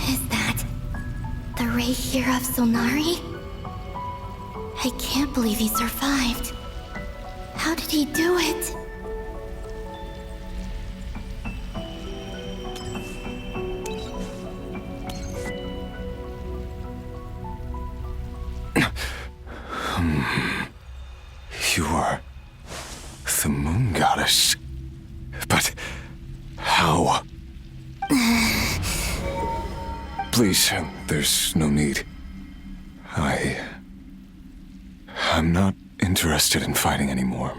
Is that the Ray here of Solnari? I can't believe he survived. How did he do it? You are the moon goddess. But how? Please, there's no need. I'm not interested in fighting anymore.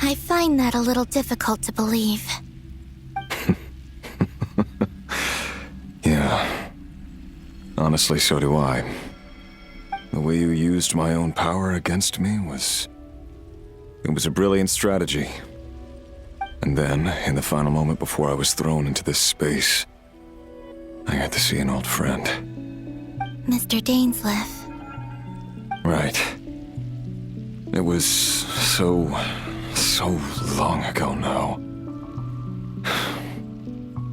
I find that a little difficult to believe. Yeah. Honestly, so do I. The way you used my own power against me was... It was a brilliant strategy. And then, in the final moment before I was thrown into this space, I got to see an old friend. Mr. Dainsleif. Right. It was so long ago now.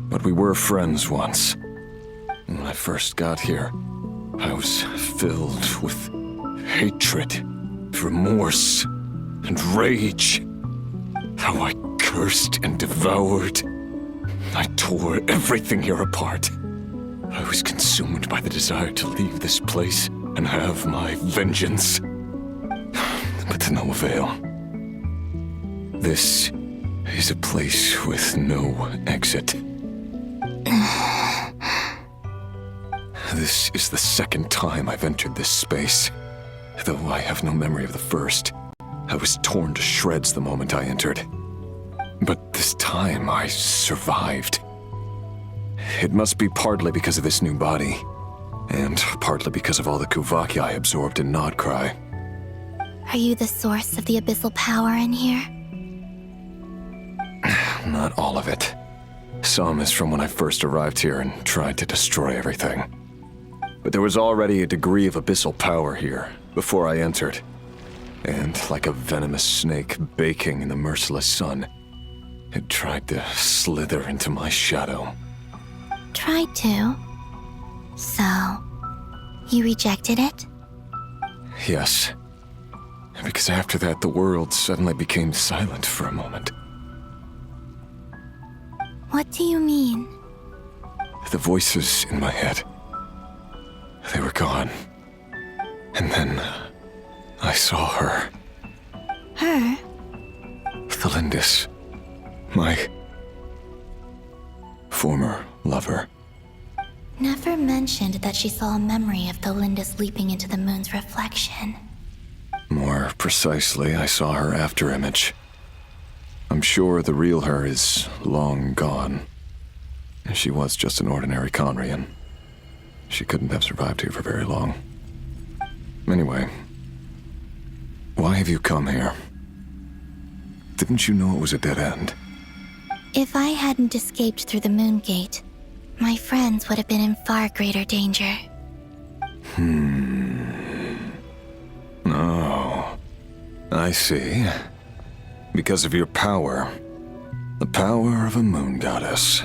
But we were friends once. And when I first got here, I was filled with hatred, remorse, and rage. How I cursed and devoured. I tore everything here apart. I was consumed by the desire to leave this place and have my vengeance. But to no avail. This is a place with no exit. This is the second time I've entered this space. Though I have no memory of the first. I was torn to shreds the moment I entered. But this time I survived. It must be partly because of this new body, and partly because of all the Kuvaki I absorbed in Nodcry. Are you the source of the abyssal power in here? Not all of it. Some is from when I first arrived here and tried to destroy everything. But there was already a degree of abyssal power here before I entered. And like a venomous snake baking in the merciless sun, it tried to slither into my shadow. Tried to? So, you rejected it? Yes. Because after that, the world suddenly became silent for a moment. What do you mean? The voices in my head, they were gone. And then I saw her. Her? Thelindis. My former lover. Never mentioned that she saw a memory of Thelindis leaping into the moon's reflection. More precisely, I saw her afterimage. I'm sure the real her is long gone. She was just an ordinary Conrian. She couldn't have survived here for very long. Anyway, why have you come here? Didn't you know it was a dead end? If I hadn't escaped through the moon gate, my friends would have been in far greater danger. Oh, I see. Because of your power. The power of a moon goddess.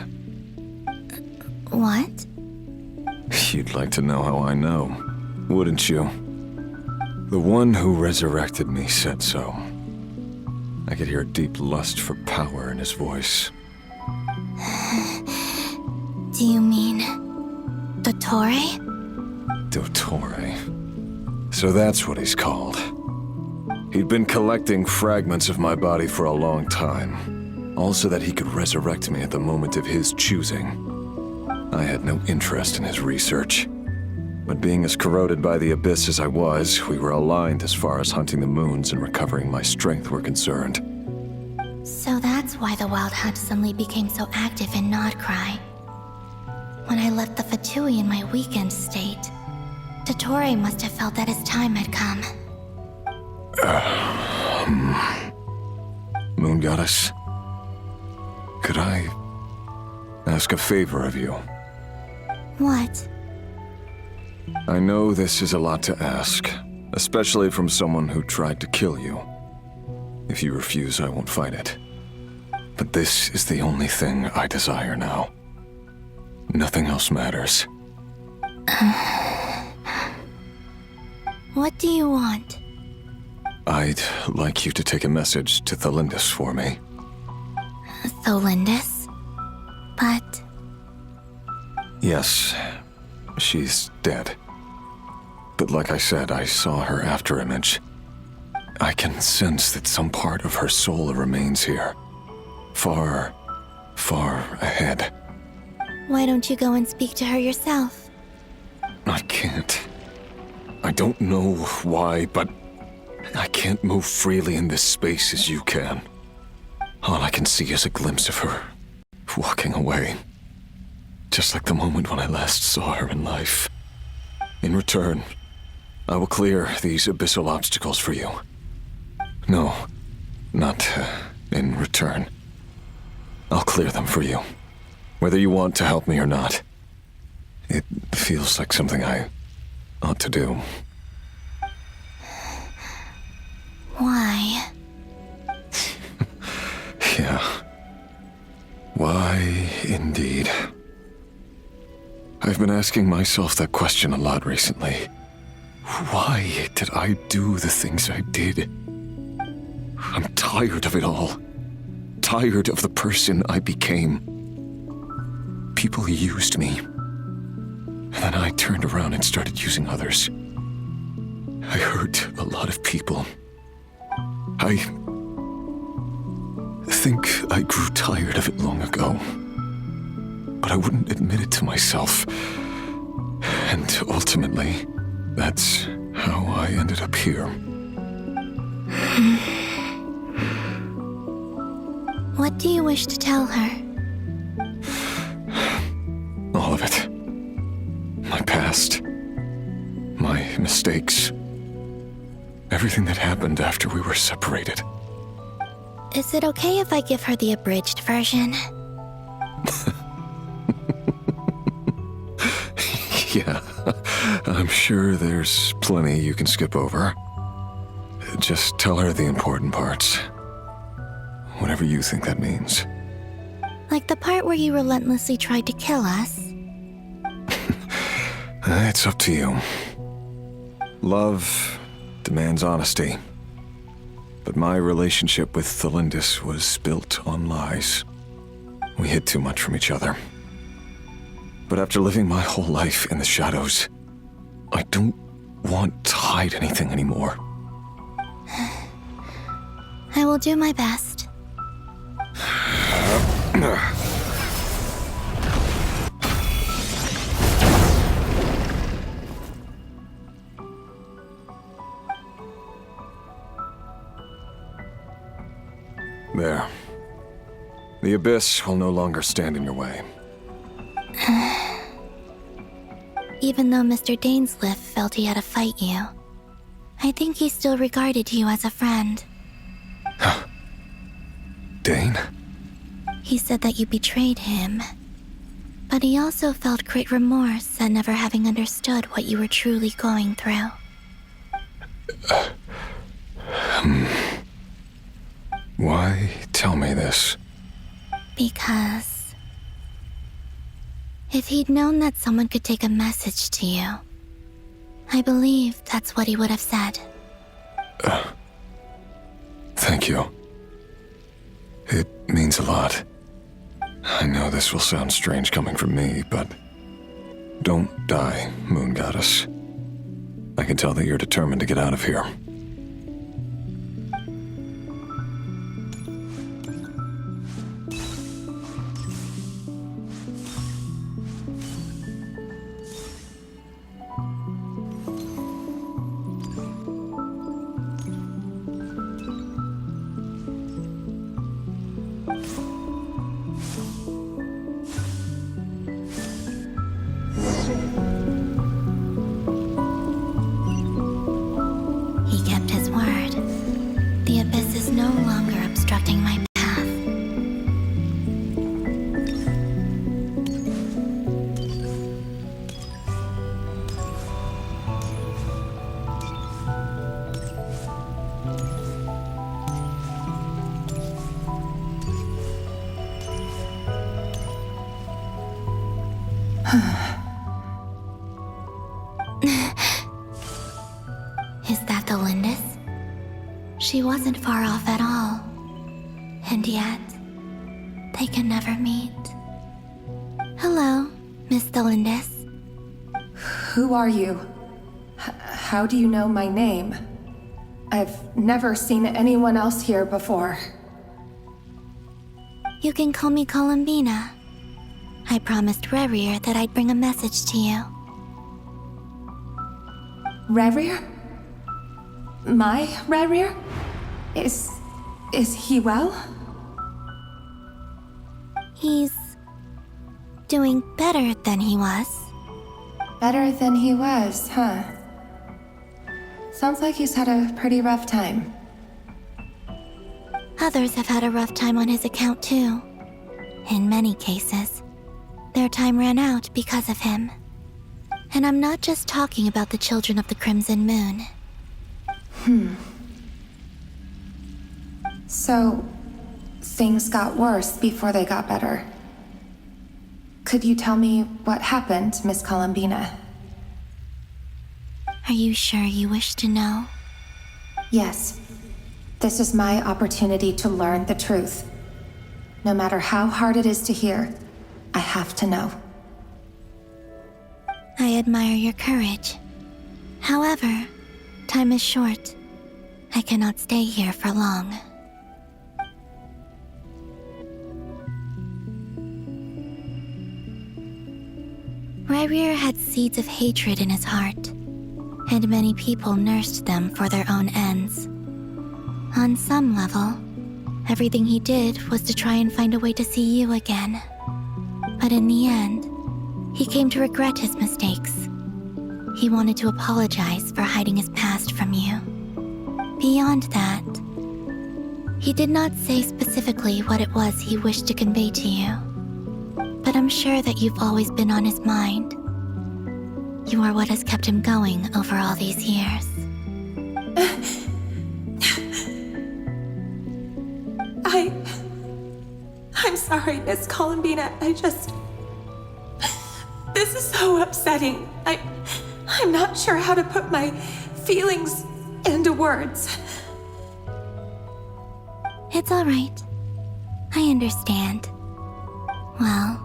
What? You'd like to know how I know, wouldn't you? The one who resurrected me said so. I could hear a deep lust for power in his voice. Do you mean... Dottore? Dottore. So that's what he's called. He'd been collecting fragments of my body for a long time, all so that he could resurrect me at the moment of his choosing. I had no interest in his research. But being as corroded by the abyss as I was, we were aligned as far as hunting the moons and recovering my strength were concerned. So that's why the Wild Hunt suddenly became so active in Nodcry. When I left the Fatui in my weakened state, Dottore must have felt that his time had come. Moon Goddess, could I ask a favor of you? What? I know this is a lot to ask, especially from someone who tried to kill you. If you refuse, I won't fight it. But this is the only thing I desire now. Nothing else matters. What do you want? I'd like you to take a message to Thalindis for me. Tholindis? But... Yes, she's dead. But like I said, I saw her afterimage. I can sense that some part of her soul remains here. Far, far ahead. why don't you go and speak to her yourself? I can't. I don't know why, but I can't move freely in this space as you can. All I can see is a glimpse of her, walking away. Just like the moment when I last saw her in life. In return, I will clear these abyssal obstacles for you. No, not in return. I'll clear them for you, whether you want to help me or not. It feels like something I ought to do. Why? Yeah. Why, indeed. I've been asking myself that question a lot recently. Why did I do the things I did? I'm tired of it all. Tired of the person I became. People used me. And then I turned around and started using others. I hurt a lot of people. I think I grew tired of it long ago. But I wouldn't admit it to myself. And ultimately, that's how I ended up here. What do you wish to tell her? All of it. My past. My mistakes. Everything that happened after we were separated. Is it okay if I give her the abridged version? Yeah, I'm sure there's plenty you can skip over. Just tell her the important parts. Whatever you think that means. Like the part where you relentlessly tried to kill us? It's up to you. Love demands honesty. But my relationship with Thalindis was built on lies. We hid too much from each other. But after living my whole life in the shadows, I don't want to hide anything anymore. I will do my best. There. The abyss will no longer stand in your way. Even though Mr. Dainsliff felt he had to fight you, I think he still regarded you as a friend. Dane? He said that you betrayed him, but he also felt great remorse at never having understood what you were truly going through. Why tell me this? Because if he'd known that someone could take a message to you, I believe that's what he would have said. Thank you. It means a lot. I know this will sound strange coming from me, but don't die, Moon Goddess. I can tell that you're determined to get out of here. He Is that the Lindis? She wasn't far off at all. And yet, they can never meet. Hello, Miss the Lindis. Who are you? How do you know my name? I've never seen anyone else here before. You can call me Columbina. I promised Rerir that I'd bring a message to you. Rerir? My Rerir? Is he well? He's doing better than he was. Better than he was, huh? Sounds like he's had a pretty rough time. Others have had a rough time on his account too. In many cases, their time ran out because of him. And I'm not just talking about the children of the Crimson Moon. So, things got worse before they got better. Could you tell me what happened, Miss Columbina? Are you sure you wish to know? Yes. This is my opportunity to learn the truth. No matter how hard it is to hear, I have to know. I admire your courage. However, time is short. I cannot stay here for long. Rerir had seeds of hatred in his heart, and many people nursed them for their own ends. On some level, everything he did was to try and find a way to see you again. But in the end, he came to regret his mistakes. He wanted to apologize for hiding his past from you. Beyond that, he did not say specifically what it was he wished to convey to you. But I'm sure that you've always been on his mind. You are what has kept him going over all these years. I'm sorry, Miss Columbina. This is so upsetting. I'm not sure how to put my feelings into words. It's all right. I understand. Well,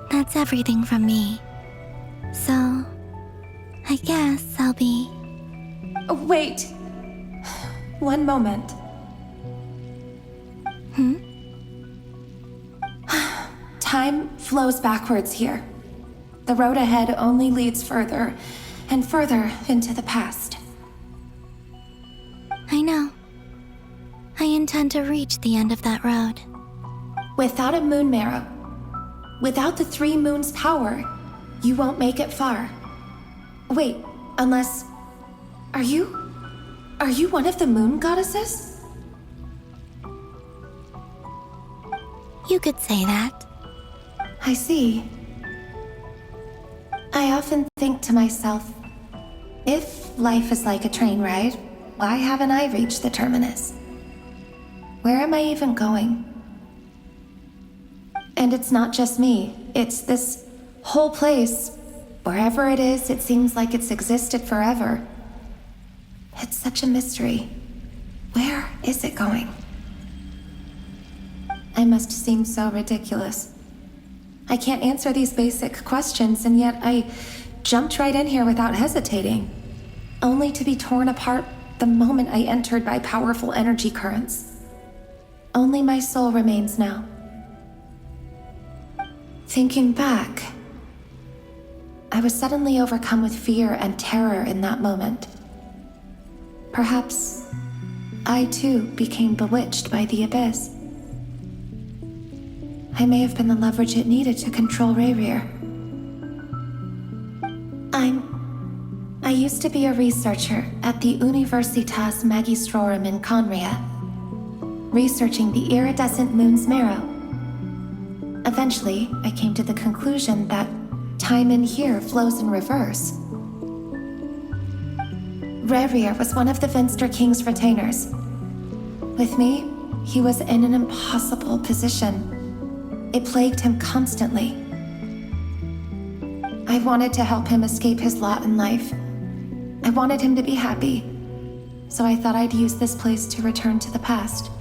that's everything from me. So, I guess I'll be... Wait. One moment. Time flows backwards here. The road ahead only leads further and further into the past. I know. I intend to reach the end of that road. Without a moon marrow, without the 3 moons' power, you won't make it far. Wait, unless... Are you one of the moon goddesses? You could say that. I see. I often think to myself, if life is like a train ride, why haven't I reached the terminus? Where am I even going? And it's not just me, it's this whole place. Wherever it is, it seems like it's existed forever. It's such a mystery. Where is it going? I must seem so ridiculous. I can't answer these basic questions, and yet I jumped right in here without hesitating, only to be torn apart the moment I entered by powerful energy currents. Only my soul remains now. Thinking back, I was suddenly overcome with fear and terror in that moment. Perhaps I too became bewitched by the abyss. I may have been the leverage it needed to control Rerir. I used to be a researcher at the Universitas Magistrorum in Conria, researching the iridescent moon's marrow. Eventually, I came to the conclusion that time in here flows in reverse. Rerir was one of the Vinster King's retainers. With me, he was in an impossible position. It plagued him constantly. I wanted to help him escape his lot in life. I wanted him to be happy, so I thought I'd use this place to return to the past.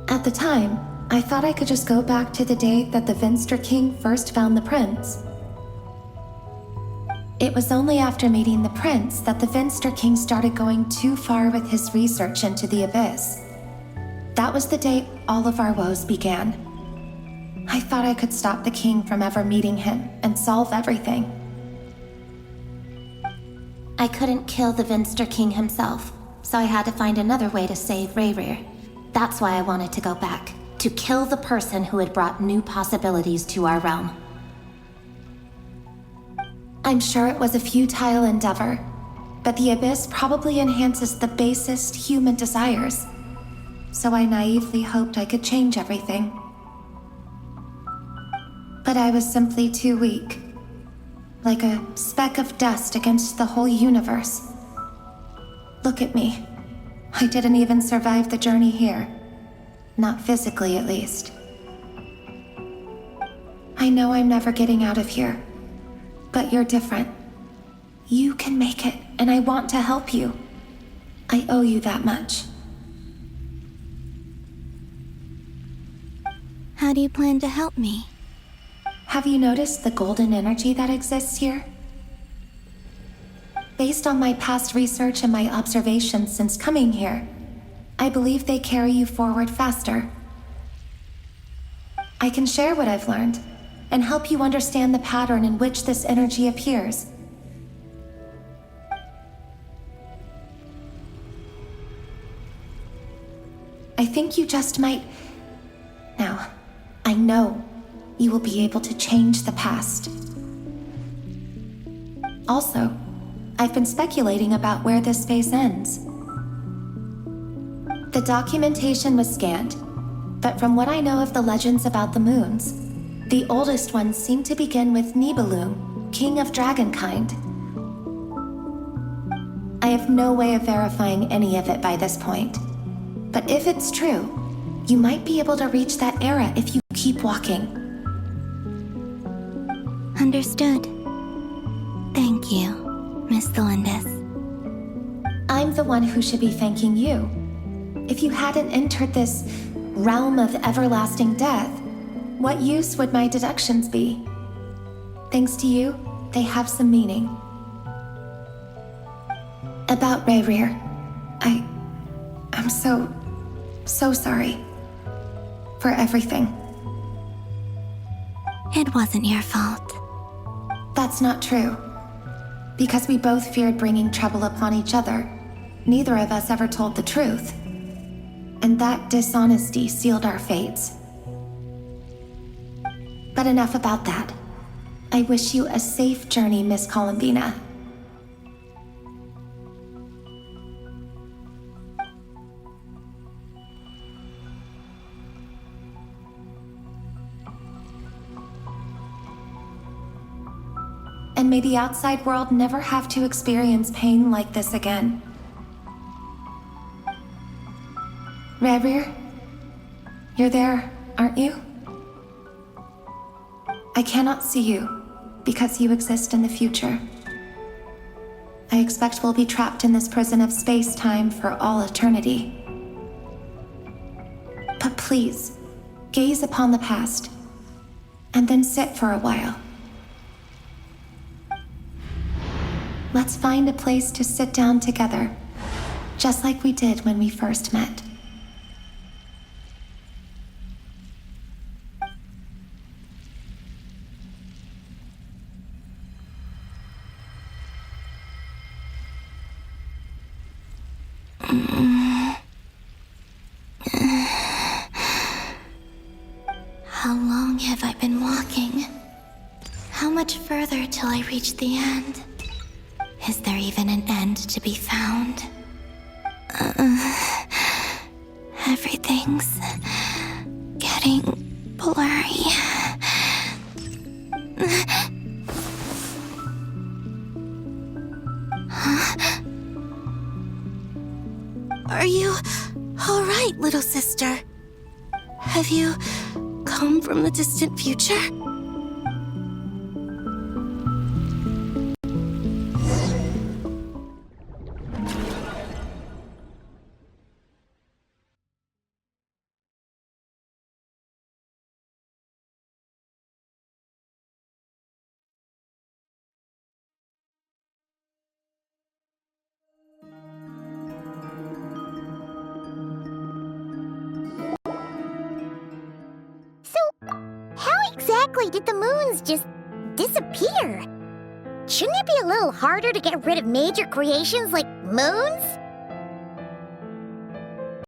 At the time, I thought I could just go back to the day that the Venster King first found the prince. It was only after meeting the prince that the Venster King started going too far with his research into the abyss. That was the day all of our woes began. I thought I could stop the king from ever meeting him and solve everything. I couldn't kill the Venster King himself, so I had to find another way to save Rayrir. That's why I wanted to go back, to kill the person who had brought new possibilities to our realm. I'm sure it was a futile endeavor, but the abyss probably enhances the basest human desires. So I naively hoped I could change everything. But I was simply too weak. Like a speck of dust against the whole universe. Look at me. I didn't even survive the journey here. Not physically, at least. I know I'm never getting out of here. But you're different. You can make it, and I want to help you. I owe you that much. How do you plan to help me? Have you noticed the golden energy that exists here? Based on my past research and my observations since coming here, I believe they carry you forward faster. I can share what I've learned and help you understand the pattern in which this energy appears. I think you just might... Now, I know you will be able to change the past. Also, I've been speculating about where this space ends. The documentation was scanned, but from what I know of the legends about the moons, the oldest ones seem to begin with Nibelung, king of dragonkind. I have no way of verifying any of it by this point, but if it's true, you might be able to reach that era if you keep walking. Understood. Thank you, Miss Thelindis. I'm the one who should be thanking you. If you hadn't entered this realm of everlasting death, what use would my deductions be? Thanks to you, they have some meaning. About Rayrir, I'm so sorry. For everything. It wasn't your fault. That's not true. Because we both feared bringing trouble upon each other, neither of us ever told the truth. And that dishonesty sealed our fates. But enough about that. I wish you a safe journey, Miss Columbina. And may the outside world never have to experience pain like this again. Rayrir, you're there, aren't you? I cannot see you, because you exist in the future. I expect we'll be trapped in this prison of space-time for all eternity. But please, gaze upon the past, and then sit for a while. Let's find a place to sit down together, just like we did when we first met. How long have I been walking? How much further till I reach the end? Is there even an end to be found? Everything's getting blurry. Are you all right, little sister? Have you come from the distant future? How exactly did the moons just disappear? Shouldn't it be a little harder to get rid of major creations like moons?